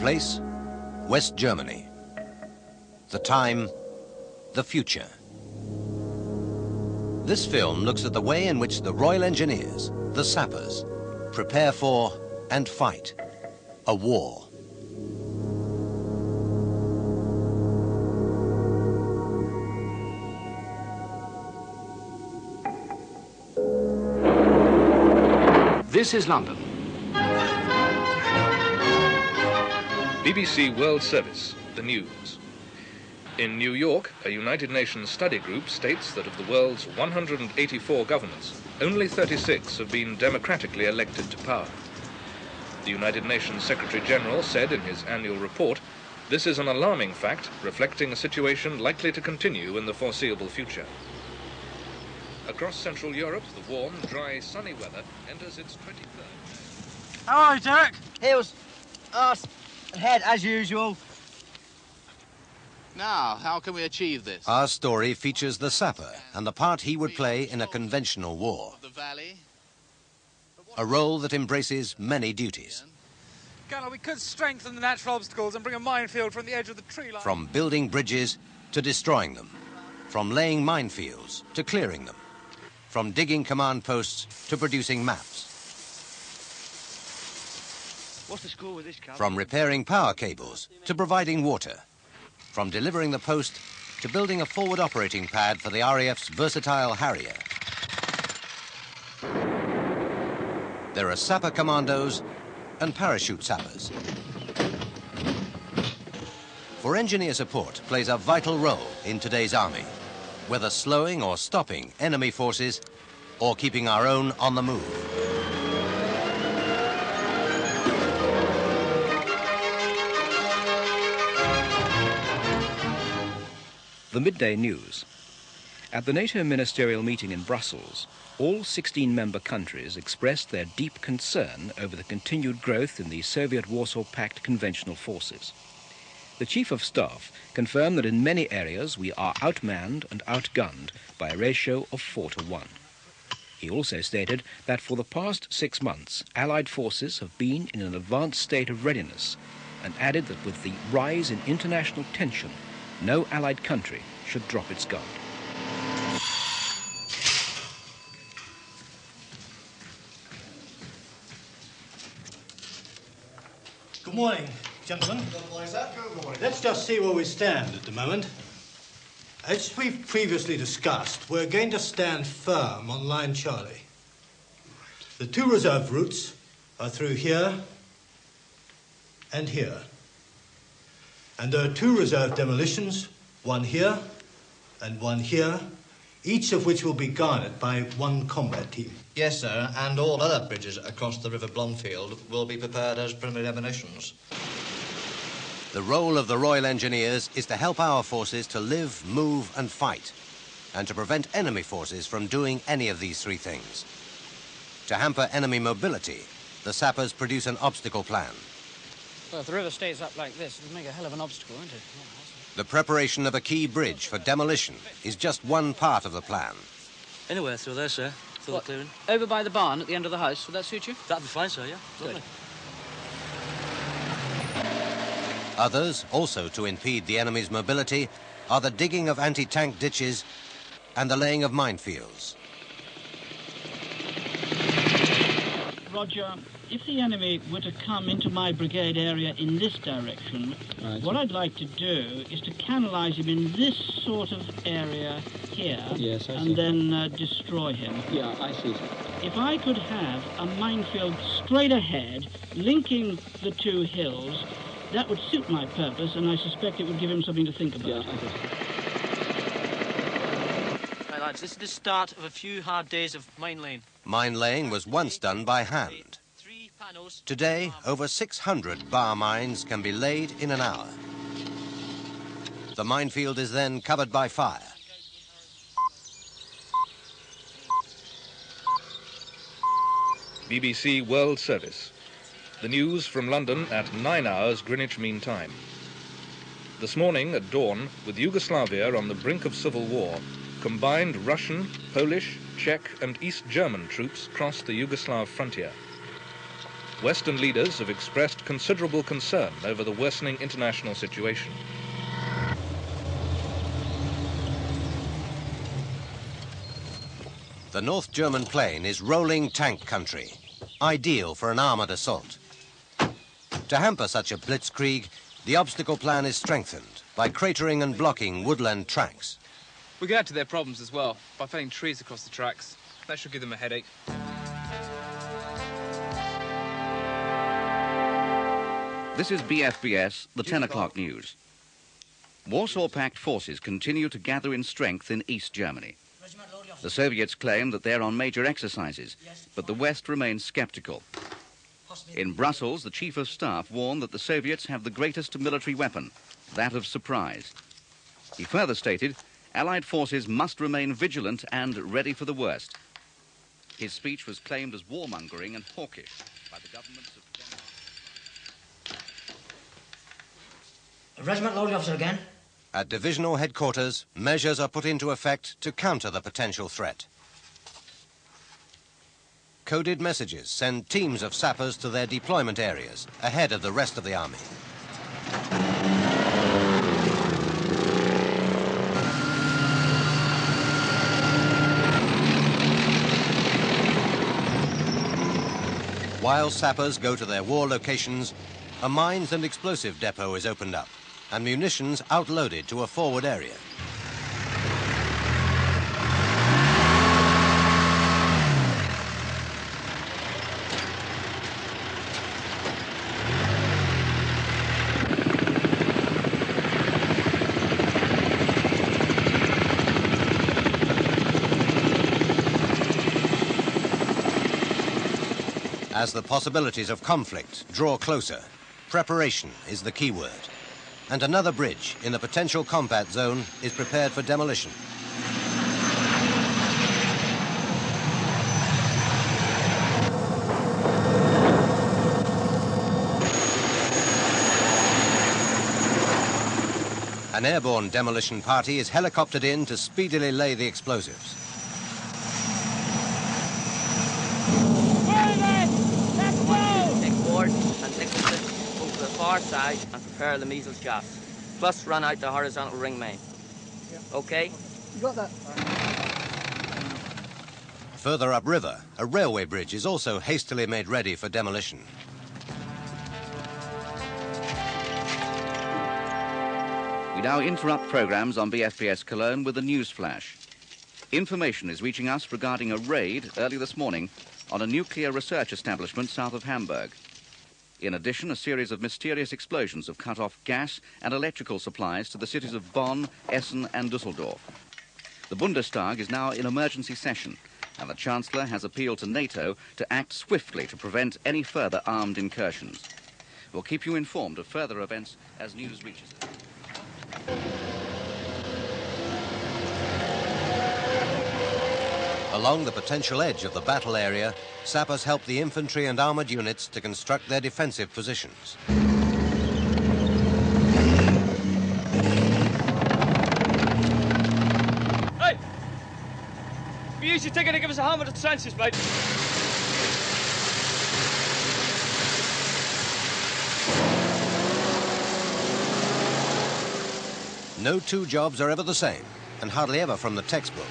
place, West Germany. The time, the future. This film looks at the way in which the Royal Engineers, the Sappers, prepare for and fight a war. This is London. BBC World Service, the news. In New York, a United Nations study group states that of the world's 184 governments, only 36 have been democratically elected to power. The United Nations Secretary General said in his annual report, this is an alarming fact reflecting a situation likely to continue in the foreseeable future. Across Central Europe, the warm, dry, sunny weather enters its 23rd. How are you, Derek? Heels, arse, and head as usual. Now, how can we achieve this? Our story features the sapper and the part he would play in a conventional war. The valley. A role that embraces many duties. Gunnar, we could strengthen the natural obstacles and bring a minefield from the edge of the tree line. From building bridges to destroying them. From laying minefields to clearing them. From digging command posts to producing maps. What's the score with this car? From repairing power cables to providing water. From delivering the post to building a forward operating pad for the RAF's versatile Harrier. There are sapper commandos and parachute sappers. For engineer support plays a vital role in today's army, whether slowing or stopping enemy forces or keeping our own on the move. The midday news. At the NATO ministerial meeting in Brussels, all 16 member countries expressed their deep concern over the continued growth in the Soviet Warsaw Pact conventional forces. The Chief of Staff confirmed that in many areas we are outmanned and outgunned by a ratio of 4-to-1. He also stated that for the past 6 months, Allied forces have been in an advanced state of readiness, and added that with the rise in international tension, no Allied country should drop its guard. Good morning, gentlemen. Good morning, sir. Good morning. Let's just see where we stand at the moment. As we've previously discussed, we're going to stand firm on Line Charlie. The 2 reserve routes are through here and here. And there are 2 reserve demolitions, one here and one here, each of which will be guarded by 1 combat team. Yes, sir, and all other bridges across the River Blomfield will be prepared as preliminary demolitions. The role of the Royal Engineers is to help our forces to live, move and fight, and to prevent enemy forces from doing any of these 3 things. To hamper enemy mobility, the sappers produce an obstacle plan. Well, if the river stays up like this, it'll make a hell of an obstacle, won't it? The preparation of a key bridge for demolition is just one part of the plan. Anywhere through there, sir. Through the clearing. Over by the barn at the end of the house, would that suit you? That'd be fine, sir, yeah. Lovely. Others, also to impede the enemy's mobility, are the digging of anti-tank ditches and the laying of minefields. Roger, if the enemy were to come into my brigade area in this direction, what I'd like to do is to canalise him in this sort of area here, yes, I see. and then destroy him. Yeah, I see. If I could have a minefield straight ahead, linking the 2 hills, that would suit my purpose, and I suspect it would give him something to think about. Yeah, I see. Right, lads, this is the start of a few hard days of mine laying. Mine laying was once done by hand. Today, over 600 bar mines can be laid in an hour. The minefield is then covered by fire. BBC World Service. The news from London at 9 hours Greenwich Mean Time. This morning at dawn, with Yugoslavia on the brink of civil war, combined Russian, Polish, Czech and East German troops crossed the Yugoslav frontier. Western leaders have expressed considerable concern over the worsening international situation. The North German plain is rolling tank country, ideal for an armoured assault. To hamper such a blitzkrieg, the obstacle plan is strengthened by cratering and blocking woodland tracks. We can add to their problems as well by felling trees across the tracks. That should give them a headache. This is BFBS, the 10 o'clock news. Warsaw Pact forces continue to gather in strength in East Germany. The Soviets claim that they're on major exercises, but the West remains skeptical. In Brussels, the Chief of Staff warned that the Soviets have the greatest military weapon, that of surprise. He further stated, Allied forces must remain vigilant and ready for the worst. His speech was claimed as warmongering and hawkish by the governments of Denmark. Regiment loading officer again. At divisional headquarters, measures are put into effect to counter the potential threat. Coded messages send teams of sappers to their deployment areas ahead of the rest of the army. While sappers go to their war locations, a mines and explosive depot is opened up and munitions outloaded to a forward area. As the possibilities of conflict draw closer, preparation is the key word. And another bridge in the potential combat zone is prepared for demolition. An airborne demolition party is helicoptered in to speedily lay the explosives. Take board and exit over the far side and prepare the measles gas. Plus run out the horizontal ring main. Okay? You got that? Further upriver, a railway bridge is also hastily made ready for demolition. We now interrupt programs on BFBS Cologne with a news flash. Information is reaching us regarding a raid early this morning on a nuclear research establishment south of Hamburg. In addition, a series of mysterious explosions have cut off gas and electrical supplies to the cities of Bonn, Essen and Düsseldorf. The Bundestag is now in emergency session, and the Chancellor has appealed to NATO to act swiftly to prevent any further armed incursions. We'll keep you informed of further events as news reaches us. Along the potential edge of the battle area, sappers help the infantry and armoured units to construct their defensive positions. Hey! We use your ticket to give us a hand with the trenches, mate. No two jobs are ever the same, and hardly ever from the textbook.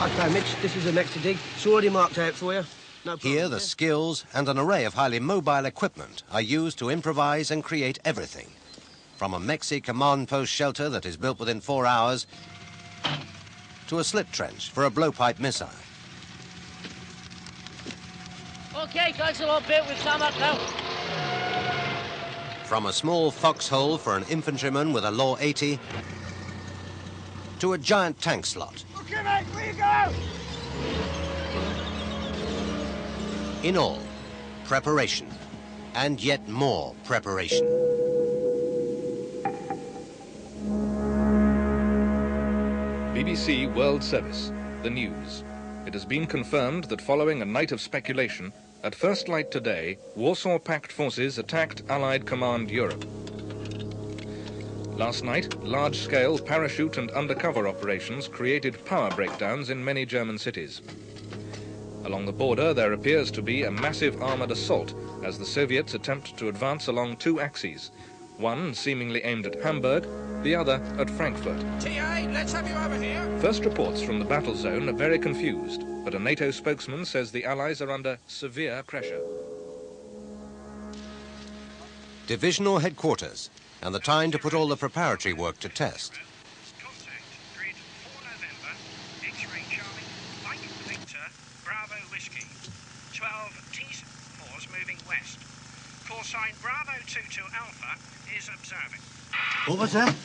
Okay, Mitch, this is the next to dig. It's already marked out for you. No problem. Here, the skills and an array of highly mobile equipment are used to improvise and create everything. From a Mexi command post shelter that is built within 4 hours to a slit trench for a blowpipe missile. Okay, thanks a lot, bit. We've come up now. From a small foxhole for an infantryman with a Law 80 to a giant tank slot. Okay, mate, where you go? In all, preparation, and yet more preparation. BBC World Service, the news. It has been confirmed that following a night of speculation, at first light today, Warsaw Pact forces attacked Allied Command Europe. Last night, large-scale parachute and undercover operations created power breakdowns in many German cities. Along the border, there appears to be a massive armoured assault as the Soviets attempt to advance along two axes, one seemingly aimed at Hamburg, the other at Frankfurt. TA, let's have you over here. First reports from the battle zone are very confused, but a NATO spokesman says the Allies are under severe pressure. Divisional headquarters, and the time to put all the preparatory work to test. Contact grid 4 November, X-ray Charlie, Mike Victor, Bravo Whiskey. 12 T-4s moving west. Call sign Bravo 22 Alpha is observing. What was that?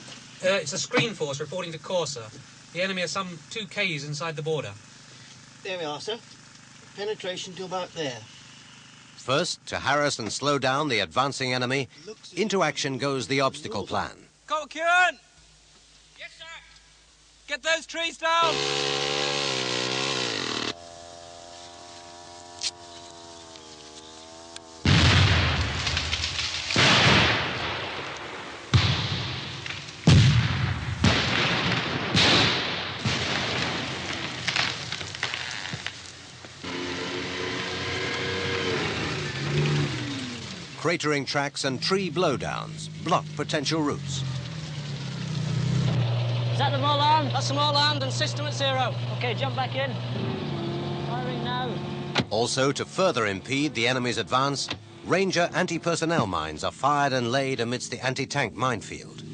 It's a screen force reporting to Corsa. The enemy are some 2 Ks inside the border. There we are, sir. Penetration to about there. First, to harass and slow down the advancing enemy, into action goes the obstacle plan. Go, Kieran! Yes, sir! Get those trees down! Cratering tracks and tree blowdowns block potential routes. Is that them all armed? That's them all armed and system at 0. Okay, jump back in. Firing now. Also, to further impede the enemy's advance, Ranger anti-personnel mines are fired and laid amidst the anti-tank minefield.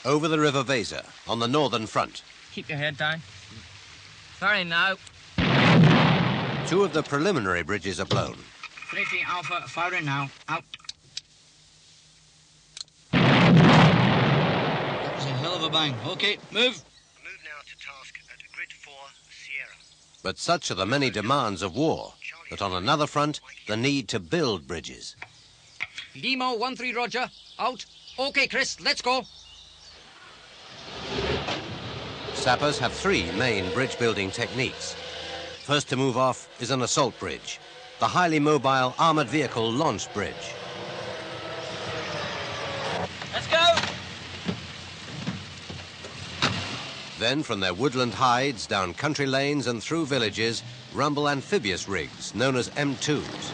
Over the River Weser, on the northern front. Keep your head down. Firing now. 2 of the preliminary bridges are blown. 3 Alpha, firing now. Out. That was a hell of a bang. Okay, move. Move now to task at grid 4 Sierra. But such are the many demands of war that on another front, the need to build bridges. Limo 1-3 Roger. Out. Okay, Chris, let's go. Sappers have 3 main bridge building techniques. First to move off is an assault bridge, the highly mobile armoured vehicle launch bridge. Let's go. Then from their woodland hides, down country lanes and through villages, rumble amphibious rigs known as M2s.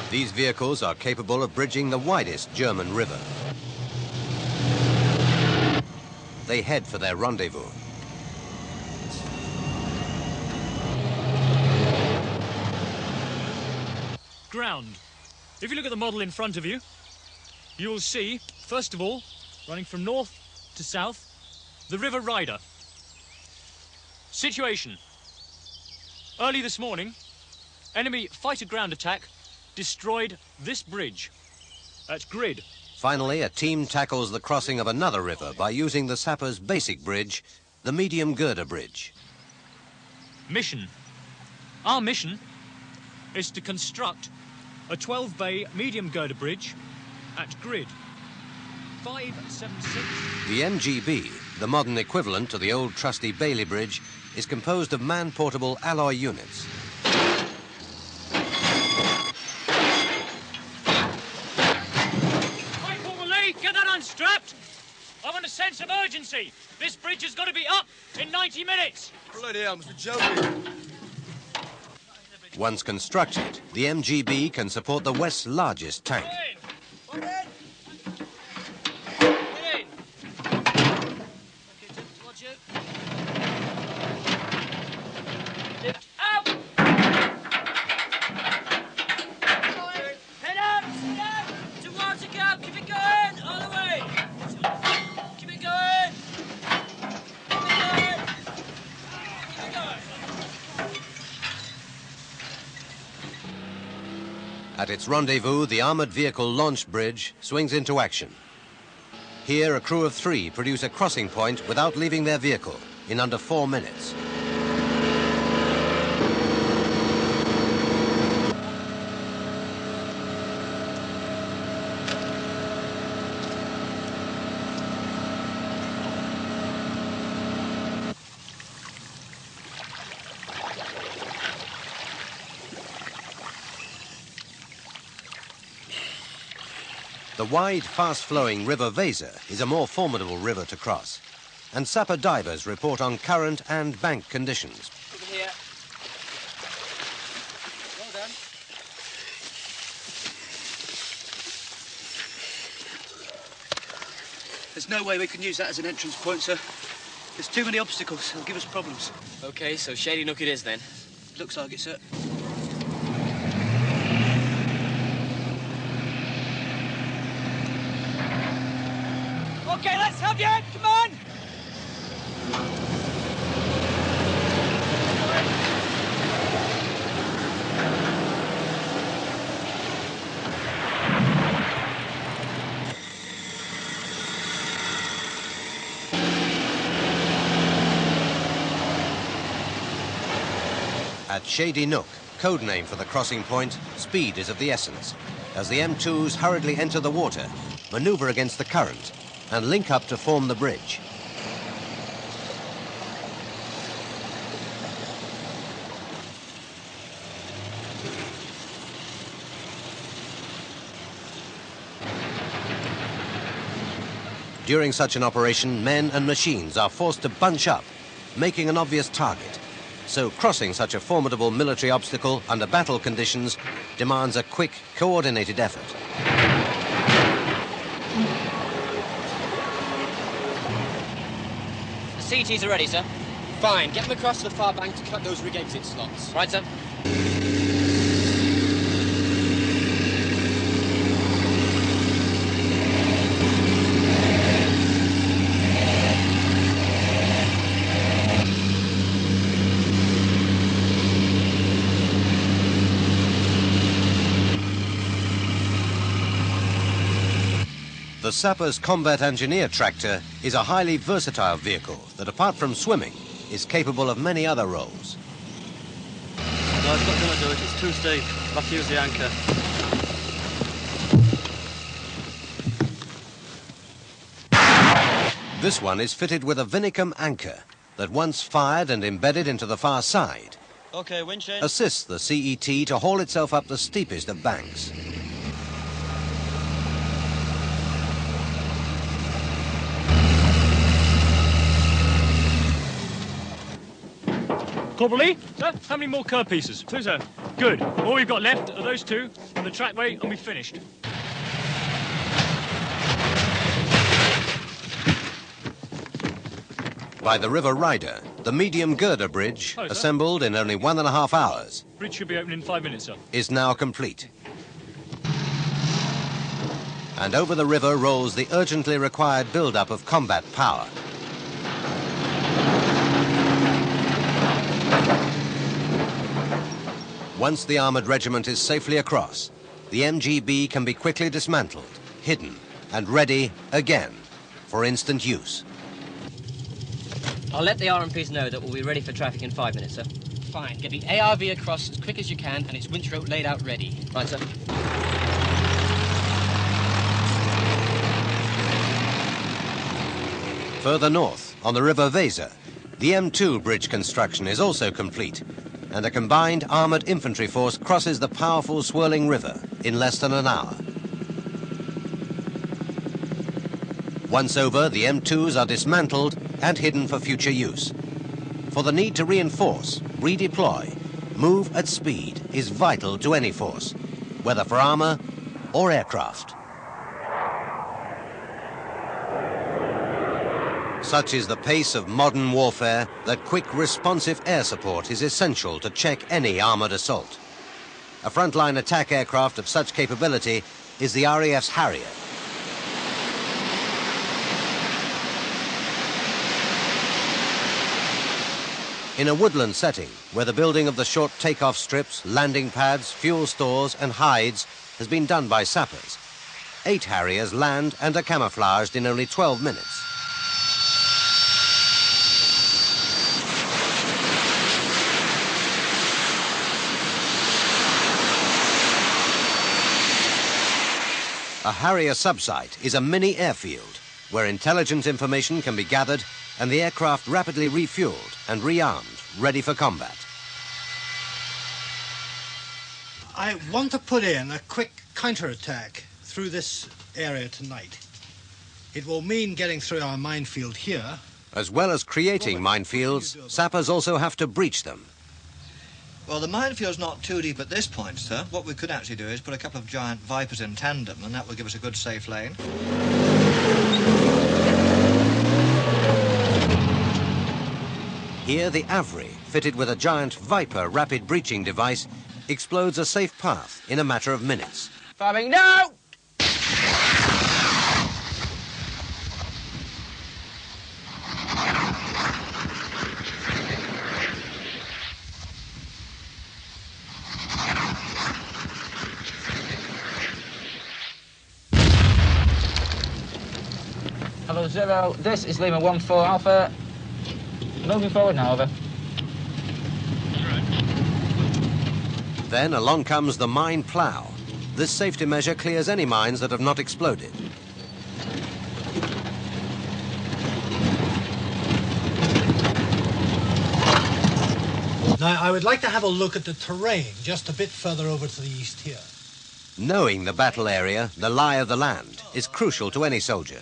These vehicles are capable of bridging the widest German river. They head for their rendezvous. Ground. If you look at the model in front of you, you will see, first of all, running from north to south, the River Ryder. Situation. Early this morning, enemy fighter ground attack destroyed this bridge at Grid. Finally, a team tackles the crossing of another river by using the Sappers' basic bridge, the medium girder bridge. Mission. Our mission is to construct a 12-bay medium girder bridge at Grid 576. The MGB, the modern equivalent to the old trusty Bailey Bridge, is composed of man-portable alloy units. Get that unstrapped! I want a sense of urgency. This bridge has got to be up in 90 minutes. Bloody hell, Mr. Joking. Once constructed, the MGB can support the West's largest tank. At its rendezvous, the armoured vehicle launch bridge swings into action. Here, a crew of 3 produce a crossing point without leaving their vehicle in under 4 minutes. The wide, fast-flowing River Weser is a more formidable river to cross, and sapper divers report on current and bank conditions. Over here. Well done. There's no way we can use that as an entrance point, sir. There's too many obstacles. It'll give us problems. Okay, so Shady Nook it is then. Looks like it, sir. Okay, let's have you. Come on. At Shady Nook, code name for the crossing point, speed is of the essence, as the M2s hurriedly enter the water, maneuver against the current, and link up to form the bridge. During such an operation, men and machines are forced to bunch up, making an obvious target. So crossing such a formidable military obstacle under battle conditions demands a quick, coordinated effort. The CTs are ready, sir. Fine. Get them across to the far bank to cut those rig exit slots. Right, sir. The Sappers Combat Engineer Tractor is a highly versatile vehicle that, apart from swimming, is capable of many other roles. No, it's not going to do it. It's too steep. I'll have to use the anchor. This one is fitted with a Vinicum anchor that, once fired and embedded into the far side, Okay, winch in. assists the CET to haul itself up the steepest of banks. Corporal Lee, sir, how many more curb pieces? Two, sir. Good. All we've got left are those two on the trackway, and we're finished. By the River Ryder, the medium girder bridge, Oh, sir. assembled in only 1.5 hours, Bridge should be open in 5 minutes, sir. is now complete. And over the river rolls the urgently required build-up of combat power. Once the armoured regiment is safely across, the MGB can be quickly dismantled, hidden, and ready again for instant use. I'll let the RMPs know that we'll be ready for traffic in 5 minutes, sir. Fine. Get the ARV across as quick as you can and its winch rope laid out ready. Right, sir. Further north, on the River Weser, the M2 bridge construction is also complete, and a combined armoured infantry force crosses the powerful swirling river in less than an hour. Once over, the M2s are dismantled and hidden for future use. For the need to reinforce, redeploy, move at speed is vital to any force, whether for armour or aircraft. Such is the pace of modern warfare that quick, responsive air support is essential to check any armoured assault. A frontline attack aircraft of such capability is the RAF's Harrier. In a woodland setting, where the building of the short takeoff strips, landing pads, fuel stores and hides has been done by sappers, 8 Harriers land and are camouflaged in only 12 minutes. A Harrier subsite is a mini airfield where intelligence information can be gathered and the aircraft rapidly refueled and rearmed, ready for combat. I want to put in a quick counterattack through this area tonight. It will mean getting through our minefield here. As well as creating minefields, sappers also have to breach them. Well, the minefield's not too deep at this point, sir. What we could actually do is put a couple of giant Vipers in tandem, and that will give us a good safe lane. Here, the Avery, fitted with a giant Viper rapid breaching device, explodes a safe path in a matter of minutes. Firing now! Hello, Zero. This is Lima 1-4 Alpha. Moving forward now, over. Then along comes the mine plough. This safety measure clears any mines that have not exploded. Now, I would like to have a look at the terrain just a bit further over to the east here. Knowing the battle area, the lie of the land, is crucial to any soldier.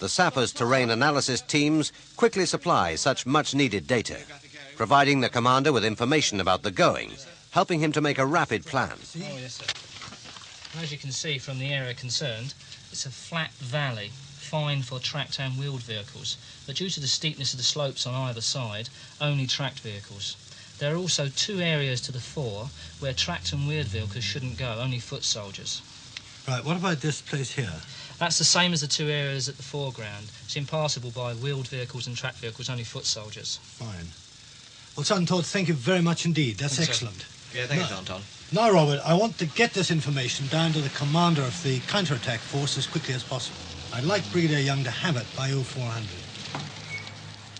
The Sappers terrain analysis teams quickly supply such much-needed data, providing the commander with information about the going, helping him to make a rapid plan. Oh, yes, sir. As you can see from the area concerned, it's a flat valley, fine for tracked and wheeled vehicles, but due to the steepness of the slopes on either side, only tracked vehicles. There are also two areas to the fore where tracked and wheeled vehicles shouldn't go, only foot soldiers. Right, what about this place here? That's the same as the two areas at the foreground. It's impassable by wheeled vehicles and tracked vehicles, only foot soldiers. Fine. Well, Sergeant Todd, thank you very much indeed. That's excellent. Yeah, thank you, Sergeant Todd. Now, Robert, I want to get this information down to the commander of the counterattack force as quickly as possible. I'd like Brigadier Young to have it by 0400.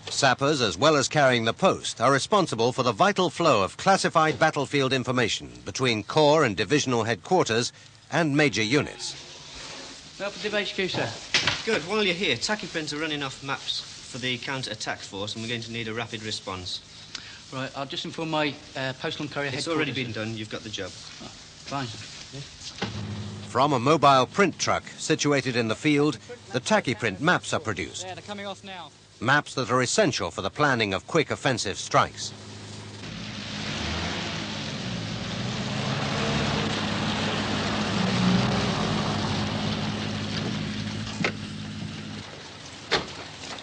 Sappers, as well as carrying the post, are responsible for the vital flow of classified battlefield information between corps and divisional headquarters and major units. Well, for Div HQ, sir. Good. While you're here, tachyprints are running off maps for the counter-attack force, and we're going to need a rapid response. Right, I'll just inform my postal and courier It's headquarters. already been done. You've got the job. Oh, fine. From a mobile print truck situated in the field, the tachyprint maps are produced. There, they're coming off now. Maps that are essential for the planning of quick offensive strikes.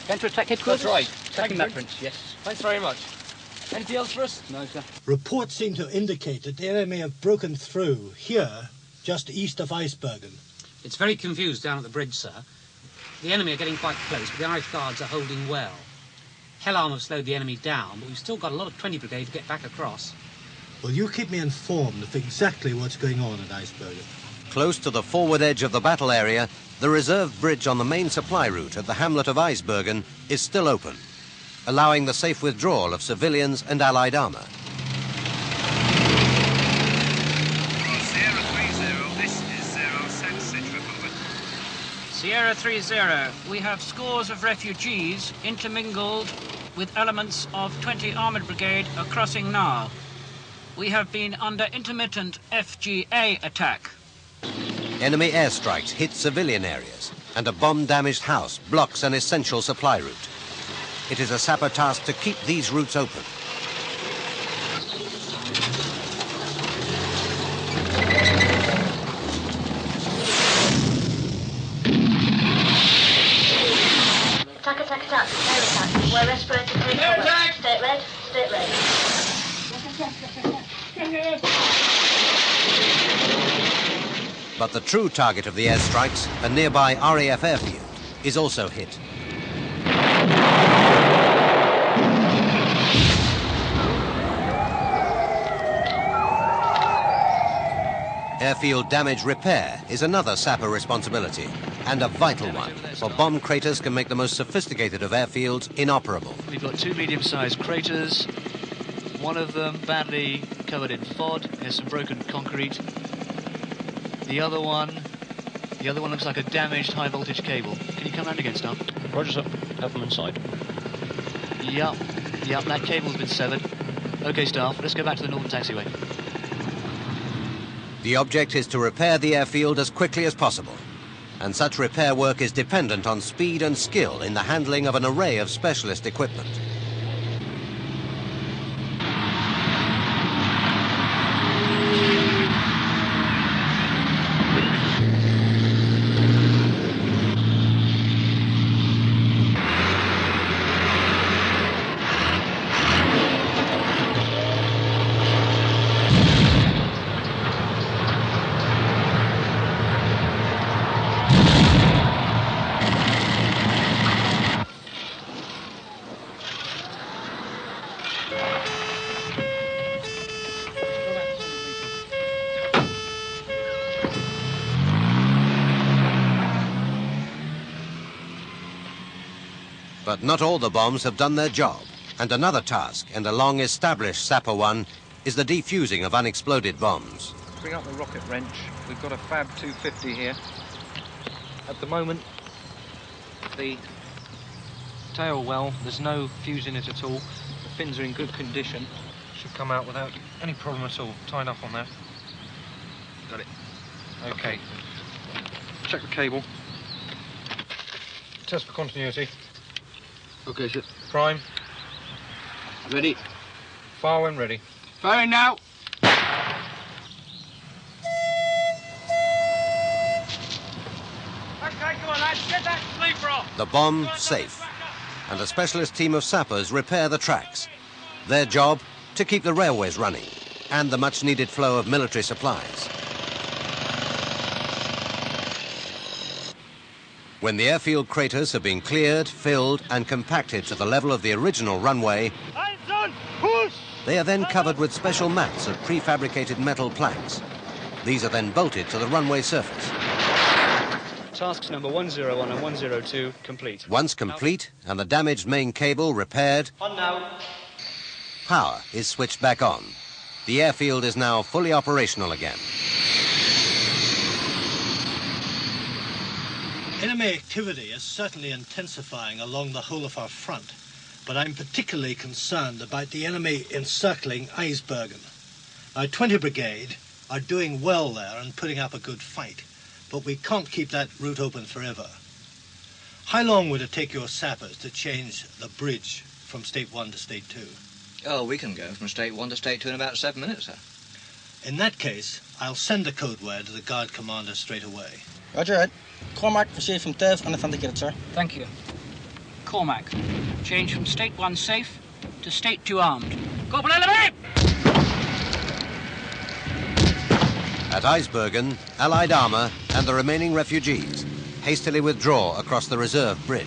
Counter-attack headquarters? That's right. Tracking map prints, yes. Thanks very much. Anything else for us? No, sir. Reports seem to indicate that the enemy may have broken through here, just east of Eisbergen. It's very confused down at the bridge, sir. The enemy are getting quite close, but the Irish Guards are holding well. Hellarm have slowed the enemy down, but we've still got a lot of 20 Brigade to get back across. Well, you keep me informed of exactly what's going on at Eisbergen. Close to the forward edge of the battle area, the reserve bridge on the main supply route at the hamlet of Eisbergen is still open, allowing the safe withdrawal of civilians and Allied armour. Sierra 30, this is 0, send Citra forward. Sierra 30, we have scores of refugees intermingled with elements of 20 Armoured Brigade are crossing now. We have been under intermittent FGA attack. Enemy airstrikes hit civilian areas, and a bomb-damaged house blocks an essential supply route. It is a sapper task to keep these routes open. Attack, attack, attack. Air attack. We're respirator take cover. State red. State red. But the true target of the airstrikes, a nearby RAF airfield, is also hit. Airfield damage repair is another sapper responsibility, and a vital one, for bomb craters can make the most sophisticated of airfields inoperable. We've got two medium-sized craters. One of them badly covered in FOD. There's some broken concrete. The other one looks like a damaged high-voltage cable. Can you come round again, Staff? Roger, sir. Help them inside. Yup, that cable's been severed. Okay, Staff, let's go back to the northern taxiway. The object is to repair the airfield as quickly as possible. and such repair work is dependent on speed and skill in the handling of an array of specialist equipment. But not all the bombs have done their job, and another task, and a long-established Sapper one, is the defusing of unexploded bombs. Bring up the rocket wrench. We've got a Fab 250 here. At the moment, the tail well, there's no fuse in it at all. The fins are in good condition. Should come out without any problem at all. Tied up on that. Got it. Okay. Check the cable. Test for continuity. Okay, sir. Prime. Ready. Fire when ready. Firing now. Okay, come on, lads, get that sleeper off. The bomb safe, and a specialist team of sappers repair the tracks. Their job, to keep the railways running, and the much-needed flow of military supplies. When the airfield craters have been cleared, filled, and compacted to the level of the original runway, they are then covered with special mats of prefabricated metal planks. These are then bolted to the runway surface. Tasks number 101 and 102 complete. Once complete, and the damaged main cable repaired, On now. power is switched back on. The airfield is now fully operational again. Enemy activity is certainly intensifying along the whole of our front, but I'm particularly concerned about the enemy encircling Eisbergen. Our 20 Brigade are doing well there and putting up a good fight, but we can't keep that route open forever. How long would it take your sappers to change the bridge from State 1 to State 2? Oh, we can go from State 1 to State 2 in about 7 minutes, sir. In that case, I'll send the code word to the guard commander straight away. Roger it. Cormac, proceed from Tev and authenticate, sir. Thank you. Cormac, change from State 1 safe to State 2 armed. Corporal Elevate! At Eisbergen, Allied armour and the remaining refugees hastily withdraw across the reserve bridge.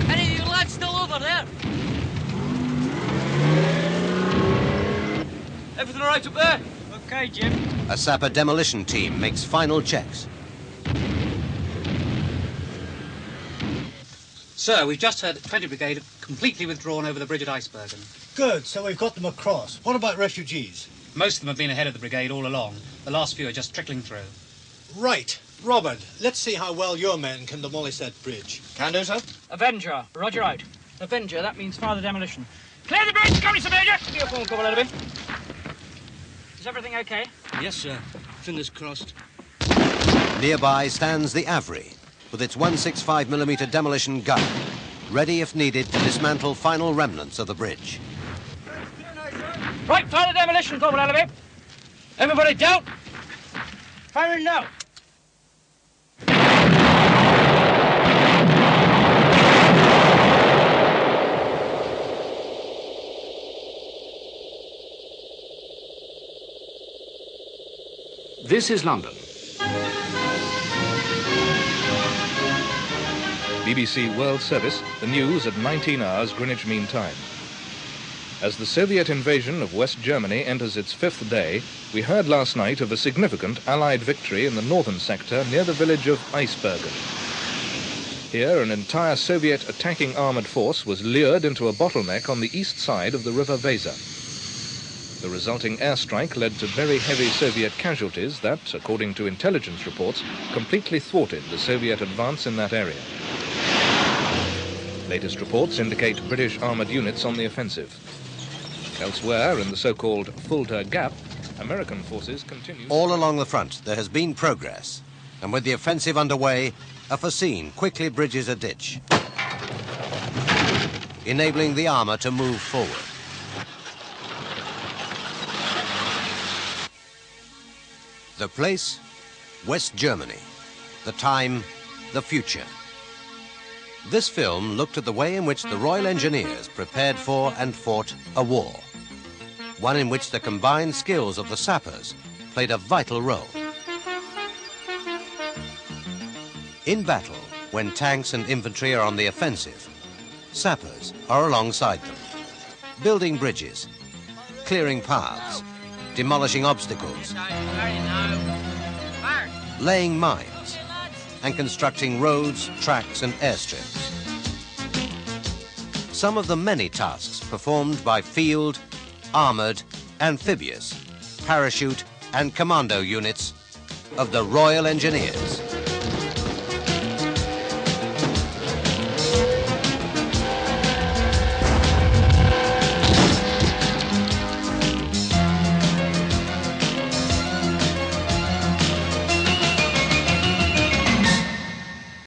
Any of you lads still over there? Everything all right up there? Okay, Jim. A sapper demolition team makes final checks. Sir, we've just heard that 20 Brigade have completely withdrawn over the bridge at Eisbergen. Good, so we've got them across. What about refugees? Most of them have been ahead of the brigade all along. The last few are just trickling through. Right. Robert, let's see how well your men can demolish that bridge. Can do, sir. Avenger, roger out. Avenger, that means fire the demolition. Clear the bridge, coming, Sir Major! Give your phone call, Elevate. Is everything okay? Yes, sir. Fingers crossed. Nearby stands the Avery, with its 165mm demolition gun, ready if needed to dismantle final remnants of the bridge. Right, fire the demolition, Corporal Elevate. Everybody down. Firing now. This is London. BBC World Service, the news at 19 hours Greenwich Mean Time. As the Soviet invasion of West Germany enters its 5th day, we heard last night of a significant Allied victory in the northern sector near the village of Eisbergen. Here, an entire Soviet attacking armoured force was lured into a bottleneck on the east side of the River Weser. The resulting airstrike led to very heavy Soviet casualties that, according to intelligence reports, completely thwarted the Soviet advance in that area. Latest reports indicate British armoured units on the offensive. Elsewhere, in the so-called Fulda Gap, American forces continue. All along the front, there has been progress, and with the offensive underway, a fascine quickly bridges a ditch, enabling the armour to move forward. The place, West Germany. The time, the future. This film looked at the way in which the Royal Engineers prepared for and fought a war, one in which the combined skills of the sappers played a vital role. In battle, when tanks and infantry are on the offensive, sappers are alongside them, building bridges, clearing paths, demolishing obstacles, laying mines, and constructing roads, tracks, and airstrips. Some of the many tasks performed by field, armoured, amphibious, parachute, and commando units of the Royal Engineers.